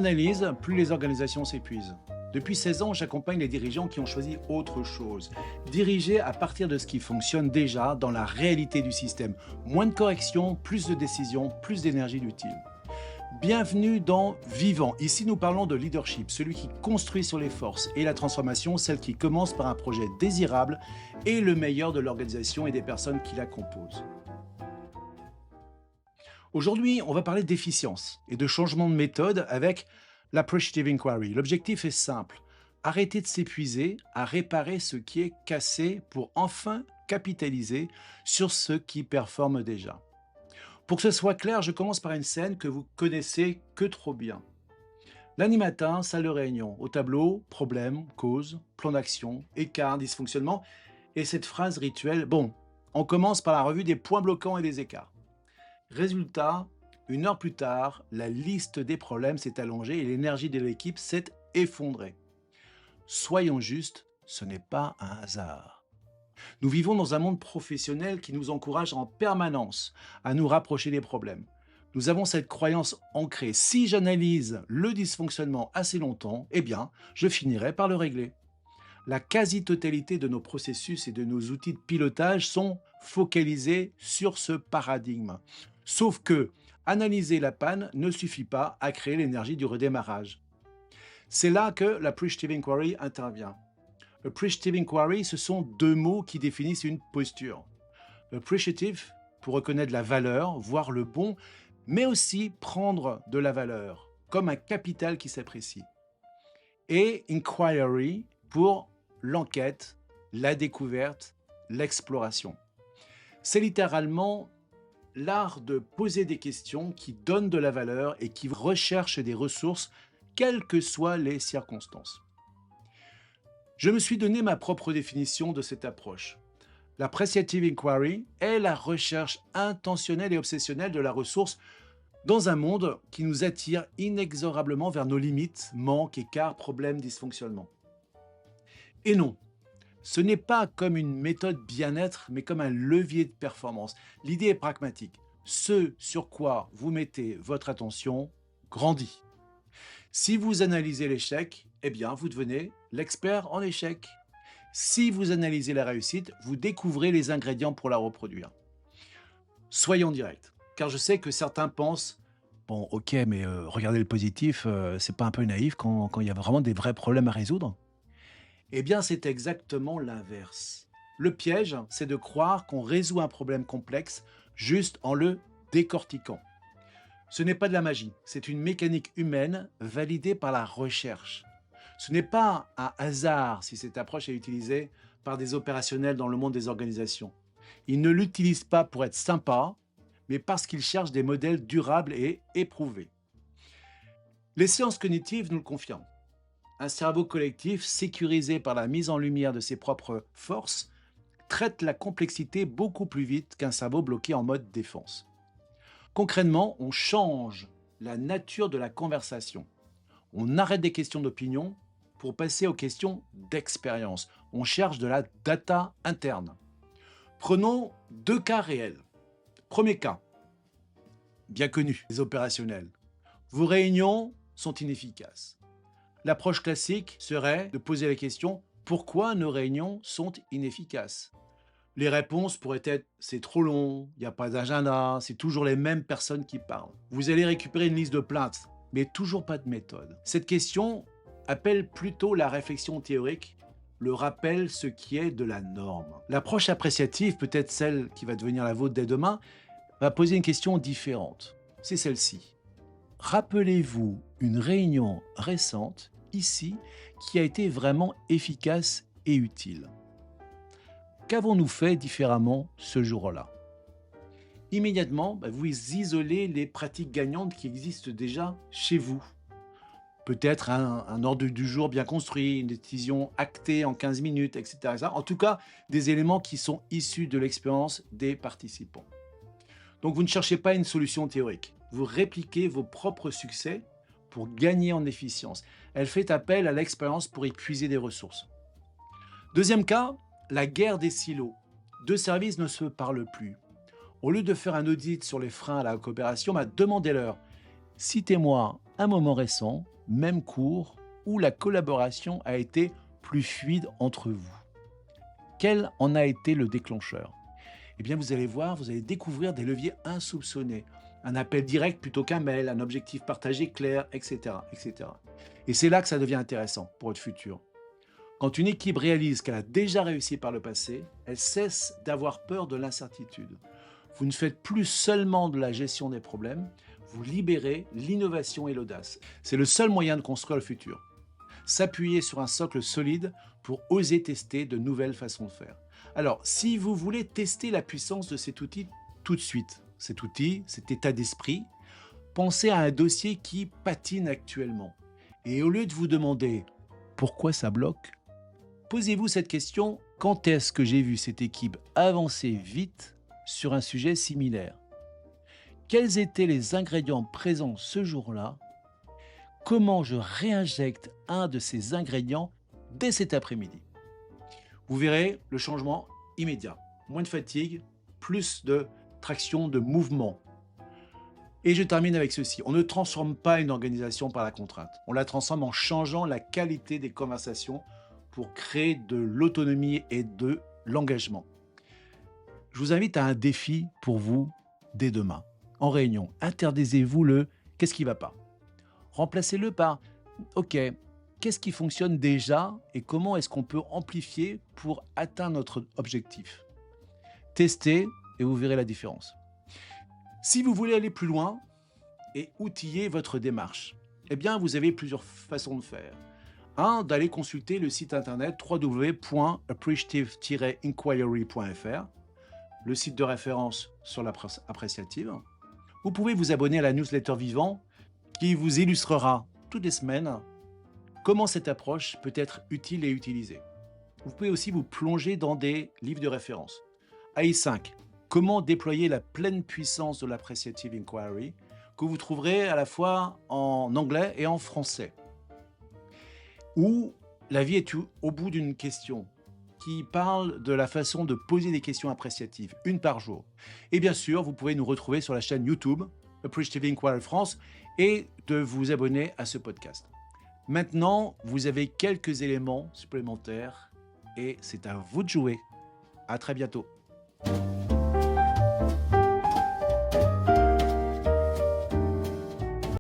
analyse, plus les organisations s'épuisent. Depuis 16 ans, j'accompagne les dirigeants qui ont choisi autre chose. Diriger à partir de ce qui fonctionne déjà dans la réalité du système. Moins de corrections, plus de décisions, plus d'énergie utile. Bienvenue dans Vivant. Ici, nous parlons de leadership, celui qui construit sur les forces, et la transformation, celle qui commence par un projet désirable et le meilleur de l'organisation et des personnes qui la composent. Aujourd'hui, on va parler d'efficience et de changement de méthode avec l'Appreciative Inquiry. L'objectif est simple, arrêter de s'épuiser à réparer ce qui est cassé pour enfin capitaliser sur ce qui performe déjà. Pour que ce soit clair, je commence par une scène que vous connaissez que trop bien. Lundi matin, salle de réunion. Au tableau, problème, cause, plan d'action, écart, dysfonctionnement. Et cette phrase rituelle, bon, on commence par la revue des points bloquants et des écarts. Résultat, 1 heure plus tard, la liste des problèmes s'est allongée et l'énergie de l'équipe s'est effondrée. Soyons justes, ce n'est pas un hasard. Nous vivons dans un monde professionnel qui nous encourage en permanence à nous rapprocher des problèmes. Nous avons cette croyance ancrée. Si j'analyse le dysfonctionnement assez longtemps, eh bien, je finirai par le régler. La quasi-totalité de nos processus et de nos outils de pilotage sont focalisés sur ce paradigme. Sauf que analyser la panne ne suffit pas à créer l'énergie du redémarrage. C'est là que l'Appreciative Inquiry intervient. Appreciative Inquiry, ce sont 2 mots qui définissent une posture. Appreciative, pour reconnaître la valeur, voir le bon, mais aussi prendre de la valeur, comme un capital qui s'apprécie. Et Inquiry, pour l'enquête, la découverte, l'exploration. C'est littéralement l'art de poser des questions qui donnent de la valeur et qui recherchent des ressources, quelles que soient les circonstances. Je me suis donné ma propre définition de cette approche. L'Appreciative Inquiry est la recherche intentionnelle et obsessionnelle de la ressource dans un monde qui nous attire inexorablement vers nos limites, manques, écarts, problèmes, dysfonctionnements. Et non, ce n'est pas comme une méthode bien-être, mais comme un levier de performance. L'idée est pragmatique. Ce sur quoi vous mettez votre attention grandit. Si vous analysez l'échec, eh bien, vous devenez l'expert en échec. Si vous analysez la réussite, vous découvrez les ingrédients pour la reproduire. Soyons directs, car je sais que certains pensent « Bon, ok, mais regardez le positif, c'est pas un peu naïf quand il y a vraiment des vrais problèmes à résoudre ?» Eh bien, c'est exactement l'inverse. Le piège, c'est de croire qu'on résout un problème complexe juste en le décortiquant. Ce n'est pas de la magie, c'est une mécanique humaine validée par la recherche. Ce n'est pas un hasard si cette approche est utilisée par des opérationnels dans le monde des organisations. Ils ne l'utilisent pas pour être sympas, mais parce qu'ils cherchent des modèles durables et éprouvés. Les sciences cognitives nous le confirment. Un cerveau collectif sécurisé par la mise en lumière de ses propres forces traite la complexité beaucoup plus vite qu'un cerveau bloqué en mode défense. Concrètement, on change la nature de la conversation. On arrête des questions d'opinion pour passer aux questions d'expérience. On cherche de la data interne. Prenons 2 cas réels. Premier cas, bien connu, les opérationnels. Vos réunions sont inefficaces. L'approche classique serait de poser la question « Pourquoi nos réunions sont inefficaces ?» Les réponses pourraient être « C'est trop long, il n'y a pas d'agenda, c'est toujours les mêmes personnes qui parlent. » Vous allez récupérer une liste de plaintes, mais toujours pas de méthode. Cette question appelle plutôt la réflexion théorique, le rappel ce qui est de la norme. L'approche appréciative, peut-être celle qui va devenir la vôtre dès demain, va poser une question différente. C'est celle-ci. Rappelez-vous une réunion récente, ici, qui a été vraiment efficace et utile. Qu'avons-nous fait différemment ce jour-là? Immédiatement, vous isolez les pratiques gagnantes qui existent déjà chez vous. Peut-être un ordre du jour bien construit, une décision actée en 15 minutes, etc. En tout cas, des éléments qui sont issus de l'expérience des participants. Donc vous ne cherchez pas une solution théorique. Vous répliquez vos propres succès pour gagner en efficience. Elle fait appel à l'expérience pour épuiser des ressources. Deuxième cas, la guerre des silos. 2 services ne se parlent plus. Au lieu de faire un audit sur les freins à la coopération, demandez-leur Citez-moi un moment récent, même cours, où la collaboration a été plus fluide entre vous. Quel en a été le déclencheur? Eh bien, vous allez voir, vous allez découvrir des leviers insoupçonnés. Un appel direct plutôt qu'un mail, un objectif partagé clair, etc., etc. Et c'est là que ça devient intéressant pour votre futur. Quand une équipe réalise qu'elle a déjà réussi par le passé, elle cesse d'avoir peur de l'incertitude. Vous ne faites plus seulement de la gestion des problèmes, vous libérez l'innovation et l'audace. C'est le seul moyen de construire le futur. S'appuyer sur un socle solide pour oser tester de nouvelles façons de faire. Alors, si vous voulez tester la puissance de cet outil tout de suite, cet outil, cet état d'esprit, pensez à un dossier qui patine actuellement. Et au lieu de vous demander pourquoi ça bloque, posez-vous cette question: quand est-ce que j'ai vu cette équipe avancer vite sur un sujet similaire? Quels étaient les ingrédients présents ce jour-là? Comment je réinjecte un de ces ingrédients dès cet après-midi? Vous verrez le changement immédiat. Moins de fatigue, plus de traction, de mouvement. Et je termine avec ceci. On ne transforme pas une organisation par la contrainte. On la transforme en changeant la qualité des conversations pour créer de l'autonomie et de l'engagement. Je vous invite à un défi pour vous dès demain. En réunion, interdisez-vous le « qu'est-ce qui ne va pas ?» Remplacez-le par « ok, qu'est-ce qui fonctionne déjà et comment est-ce qu'on peut amplifier pour atteindre notre objectif ?» Testez et vous verrez la différence. Si vous voulez aller plus loin et outiller votre démarche, eh bien vous avez plusieurs façons de faire. D'aller consulter le site internet www.appreciative-inquiry.fr, le site de référence sur la presse appréciative. Vous pouvez vous abonner à la newsletter Vivant qui vous illustrera toutes les semaines comment cette approche peut être utile et utilisée. Vous pouvez aussi vous plonger dans des livres de référence. AI5, comment déployer la pleine puissance de l'Appreciative Inquiry, que vous trouverez à la fois en anglais et en français. Ou La vie est au bout d'une question, qui parle de la façon de poser des questions appréciatives, une par jour. Et bien sûr, vous pouvez nous retrouver sur la chaîne YouTube, Appreciative Inquiry France, et de vous abonner à ce podcast. Maintenant, vous avez quelques éléments supplémentaires et c'est à vous de jouer. À très bientôt.